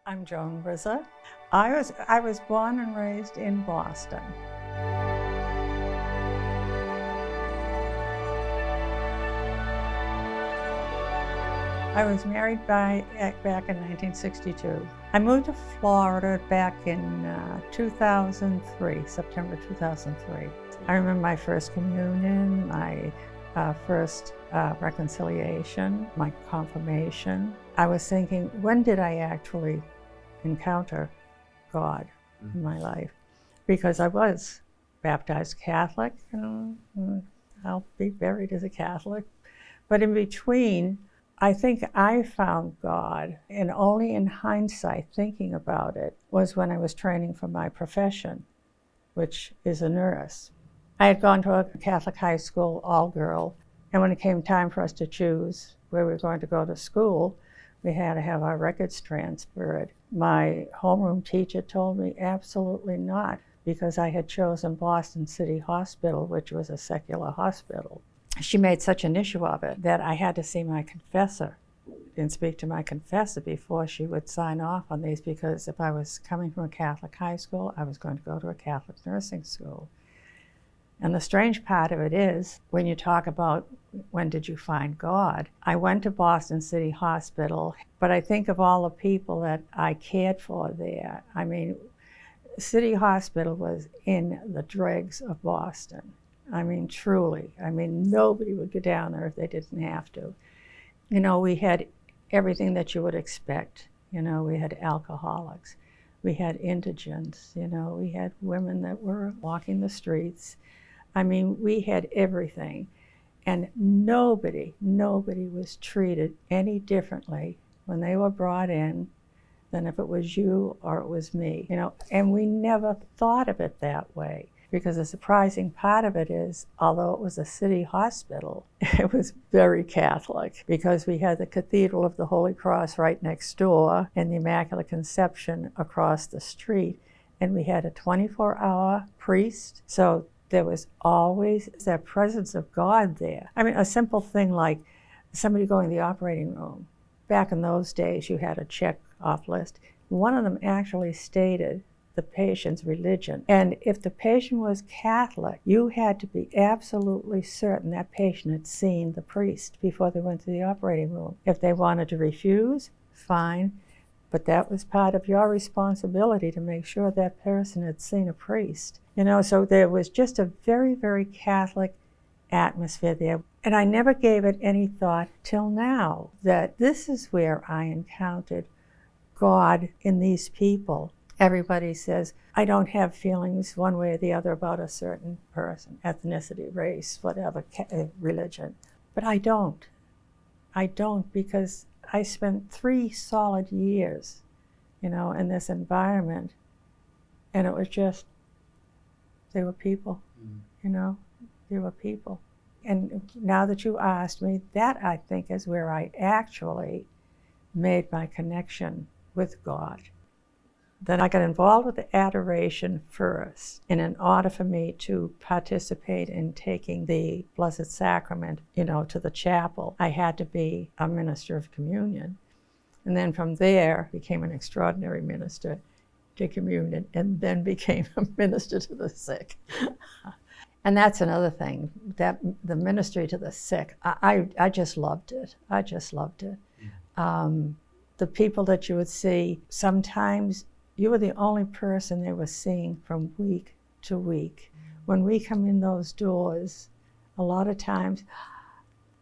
I'm Joan Rizza. I was born and raised in Boston. I was married back in 1962. I moved to Florida back in 2003, September 2003. I remember my first communion, my first reconciliation, my confirmation. I was thinking, when did I actually encounter God in my life? Because I was baptized Catholic, I'll be buried as a Catholic. But in between, I think I found God, and only in hindsight, thinking about it, was when I was training for my profession, which is a nurse. I had gone to a Catholic high school, all girl, and when it came time for us to choose where we were going to go to school, we had to have our records transferred. My homeroom teacher told me absolutely not, because I had chosen Boston City Hospital, which was a secular hospital. She made such an issue of it that I had to see my confessor and speak to my confessor before she would sign off on these, because if I was coming from a Catholic high school, I was going to go to a Catholic nursing school. And the strange part of it is, when you talk about when did you find God, I went to Boston City Hospital, but I think of all the people that I cared for there. I mean, City Hospital was in the dregs of Boston. I mean, truly. I mean, nobody would go down there if they didn't have to. You know, we had everything that you would expect. You know, we had alcoholics, we had indigents, you know, we had women that were walking the streets. I mean, we had everything. And nobody was treated any differently when they were brought in than if it was you or it was me, you know. And we never thought of it that way, because the surprising part of it is, although it was a city hospital, it was very Catholic, because we had the Cathedral of the Holy Cross right next door and the Immaculate Conception across the street. And we had a 24-hour priest. So there was always that presence of God there. I mean, a simple thing like somebody going to the operating room. Back in those days, you had a check-off list. One of them actually stated the patient's religion. And if the patient was Catholic, you had to be absolutely certain that patient had seen the priest before they went to the operating room. If they wanted to refuse, fine, but that was part of your responsibility to make sure that person had seen a priest. You know, so there was just a very, very Catholic atmosphere there. And I never gave it any thought till now that this is where I encountered God in these people. Everybody says, I don't have feelings one way or the other about a certain person, ethnicity, race, whatever, religion. But I don't. I don't, because I spent 3 solid years, you know, in this environment. And it was just, they were people, you know, they were people. And now that you asked me, that I think is where I actually made my connection with God. Then I got involved with the adoration first. And in order for me to participate in taking the Blessed Sacrament, you know, to the chapel, I had to be a minister of communion. And then from there, became an extraordinary minister to communion, and then became a minister to the sick. And that's another thing, that the ministry to the sick, I just loved it. I just loved it. The people that you would see, sometimes you were the only person they were seeing from week to week. When we come in those doors, a lot of times,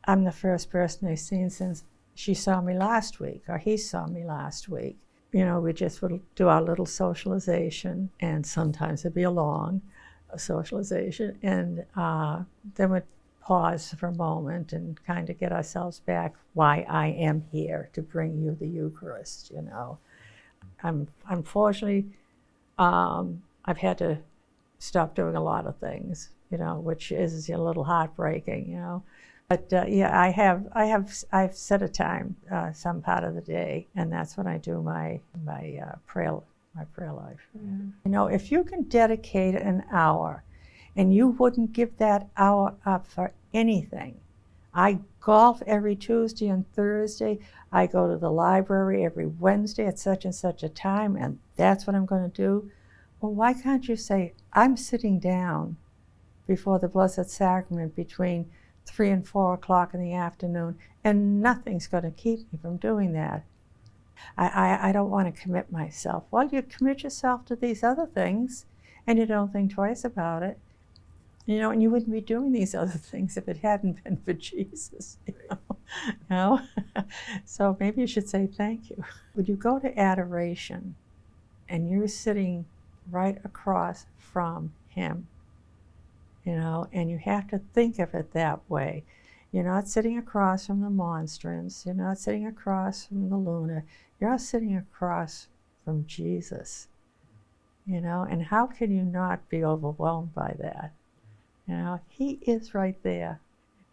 I'm the first person they've seen since she saw me last week, or he saw me last week. You know, we just would do our little socialization, and sometimes it'd be a long socialization, and then we'd pause for a moment and kind of get ourselves back, why I am here to bring you the Eucharist, you know. Unfortunately, I've had to stop doing a lot of things, you know, which is a little heartbreaking, you know. But yeah, I've set a time, some part of the day, and that's when I do my prayer life. You know, if you can dedicate an hour, and you wouldn't give that hour up for anything, I golf every Tuesday and Thursday. I go to the library every Wednesday at such and such a time, and that's what I'm going to do. Well, why can't you say, I'm sitting down before the Blessed Sacrament between 3 and 4 o'clock in the afternoon, and nothing's going to keep me from doing that. I don't want to commit myself. Well, you commit yourself to these other things, and you don't think twice about it. And you wouldn't be doing these other things if it hadn't been for Jesus, So maybe you should say thank you. When you go to adoration and you're sitting right across from him, and you have to think of it that way. You're not sitting across from the monstrance. You're not sitting across from the Luna. You're sitting across from Jesus, and how can you not be overwhelmed by that? He is right there.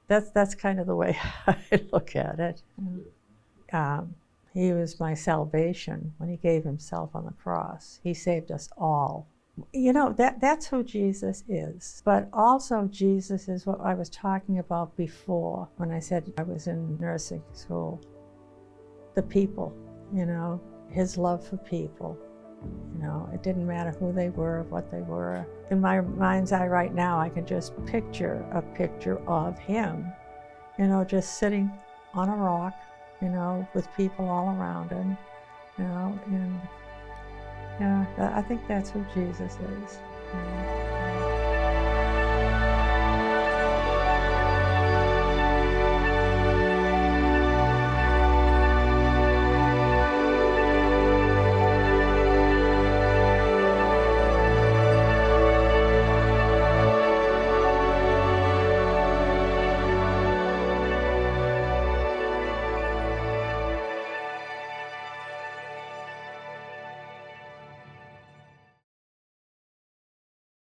That's kind of the way I look at it. He was my salvation when he gave himself on the cross. He saved us all. That's who Jesus is. But also Jesus is what I was talking about before when I said I was in nursing school. The people, his love for people. It didn't matter who they were, what they were. In my mind's eye right now, I can just picture a picture of him, just sitting on a rock, with people all around him, and I think that's who Jesus is.